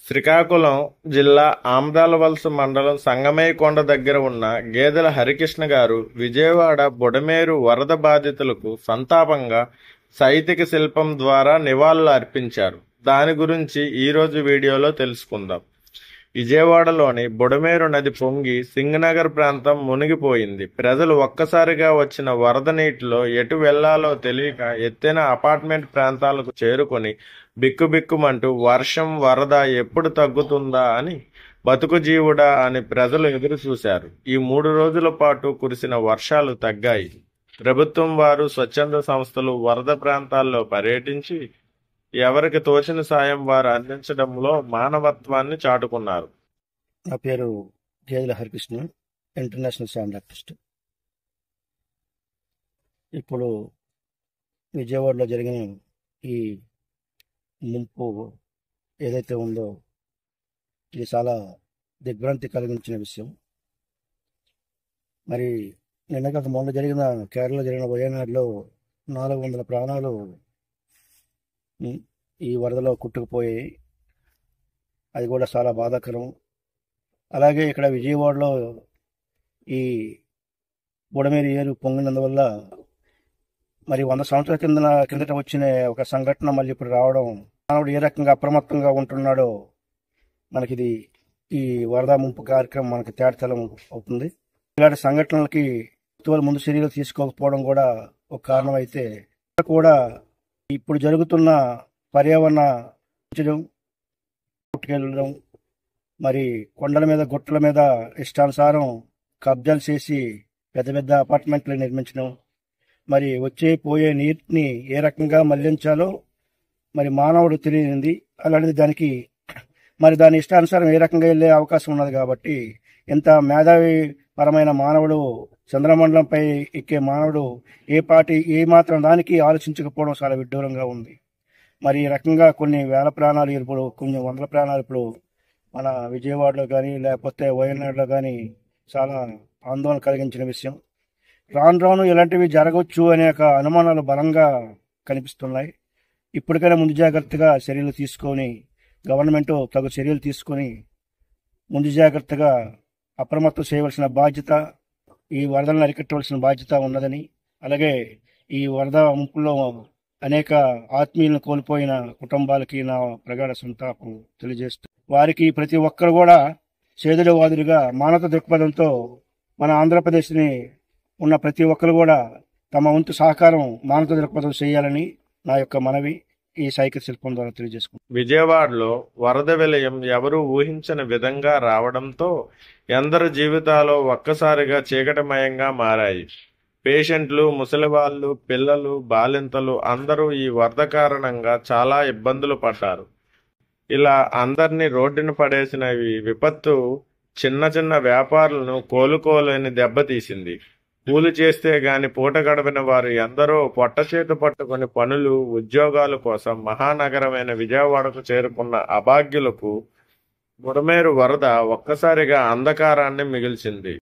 శ్రీకాకుళం జిల్లా ఆమదాలవలస మండలం సంగమయ్యకొండ దగ్గర ఉన్న గేదెల హరికృష్ణ గారు విజయవాడ బుడమేరు వరద బాధితులకు సంతాపంగా సాహిత్యక శిల్పం ద్వారా నివాళులు అర్పించారు. దాని గురించి ఈరోజు వీడియోలో తెలుసుకుందాం. విజయవాడలోని బుడమేరు నది పొంగి సింగనగర్ ప్రాంతం మునిగిపోయింది. ప్రజలు ఒక్కసారిగా వచ్చిన వరద నీటిలో ఎటు వెళ్లాలో తెలియక ఎత్తైన అపార్ట్మెంట్ ప్రాంతాలకు చేరుకొని బిక్కుబిక్కుమంటూ వర్షం వరద ఎప్పుడు తగ్గుతుందా అని బతుకు జీవుడా అని ప్రజలు ఎదురు చూశారు. ఈ 3 రోజుల పాటు కురిసిన వర్షాలు తగ్గాయి. ప్రభుత్వం వారు, స్వచ్ఛంద సంస్థలు వరద ప్రాంతాల్లో పర్యటించి ఎవరికి తోచిన సాయం వారు అందించడంలో మానవత్వాన్ని చాటుకున్నారు. నా పేరు గేదెల హరికృష్ణ, ఇంటర్నేషనల్ శాండ్ ఆర్టిస్ట్. ఇప్పుడు విజయవాడలో జరిగిన ఈ ముంపు ఏదైతే ఉందో ఇది చాలా దిగ్భ్రాంతి కలిగించిన విషయం. మరి నిన్నగత మొన్న జరిగిన కేరళలో జరిగిన వయనాడులో 400 ప్రాణాలు ఈ వరదలో కొట్టుకుపోయాయి. అది కూడా చాలా బాధాకరం. అలాగే ఇక్కడ విజయవాడలో ఈ బుడమేరు ఏరు పొంగినందువల్ల మరి 100 సంవత్సరాల కిందట వచ్చిన ఒక సంఘటన మళ్ళీ ఇప్పుడు రావడం, మానవుడు ఏ రకంగా అప్రమత్తంగా ఉంటున్నాడో మనకిది ఈ వరద ముంపు కార్యక్రమం మనకి తేటతెల్లం అవుతుంది. ఇలాంటి సంఘటనలకి ముందు చర్యలు తీసుకోకపోవడం కూడా ఒక కారణం అయితే కూడా ఇప్పుడు జరుగుతున్న పర్యావరణ పుట్టుకెళ్ళడం, మరి కొండల మీద గుట్టల మీద ఇష్టానుసారం కబ్జాలు చేసి పెద్ద పెద్ద అపార్ట్మెంట్లు నిర్మించడం, మరి వచ్చే పోయే నీటిని ఏ రకంగా మళ్లించాలో మరి మానవుడు తెలియనింది. అలాంటిది దానికి మరి దాని ఇష్టానుసారం ఏ రకంగా వెళ్ళే అవకాశం ఉన్నది. కాబట్టి ఇంత మేధావి పరమైన మానవుడు, చంద్రమండలంపై ఎక్కే మానవుడు ఏ మాత్రం దానికి ఆలోచించకపోవడం చాలా విడ్డూరంగా ఉంది. మరి ఈ రకంగా కొన్ని వేల ప్రాణాలు, ఇప్పుడు కొన్ని వందల ప్రాణాలు ఇప్పుడు మన విజయవాడలో కానీ లేకపోతే వయనాడులో కానీ చాలా ఆందోళన కలిగించిన విషయం. రాను రాను ఇలాంటివి జరగవచ్చు అనే అనుమానాలు బలంగా కనిపిస్తున్నాయి. ఇప్పటికైనా ముందు జాగ్రత్తగా చర్యలు తీసుకొని గవర్నమెంట్ తగు చర్యలు తీసుకొని ముందు జాగ్రత్తగా అప్రమత్తం చేయవలసిన బాధ్యత, ఈ వరదలను అరికట్టవలసిన బాధ్యత ఉన్నదని, అలాగే ఈ వరద ముంపులో అనేక ఆత్మీయులను కోల్పోయిన కుటుంబాలకి నా ప్రగాఢ సంతాపం తెలియజేస్తూ, వారికి ప్రతి ఒక్కరు కూడా చేదుల వాదులుగా మానవత దృక్పథంతో మన ఆంధ్రప్రదేశ్ని ఉన్న ప్రతి ఒక్కరు కూడా తమ వంతు సహకారం మానవత దృక్పథం చేయాలని నా యొక్క మనవి ఈ సాహిత్య శిల్పం ద్వారా తెలియజేసుకుంటాం. విజయవాడలో వరద విలయం ఎవరూ ఊహించని విధంగా రావడంతో ఎందరి జీవితాలు ఒక్కసారిగా చీకటిమయంగా మారాయి. పేషెంట్లు, ముసలివాళ్ళు, పిల్లలు, బాలింతలు అందరూ ఈ వరద కారణంగా చాలా ఇబ్బందులు పడ్డారు. ఇలా అందరినీ రోడ్డున పడేసిన ఈ విపత్తు చిన్న చిన్న వ్యాపారులను కోలుకోలేని దెబ్బతీసింది. కూలి చేస్తే గాని పూట గడపిన వారు ఎందరో పొట్టచేత పట్టుకుని పనులు, ఉద్యోగాల కోసం మహానగరమైన విజయవాడకు చేరుకున్న అభాగ్యులకు బుడమేరు వరద ఒక్కసారిగా అంధకారాన్ని మిగిల్చింది.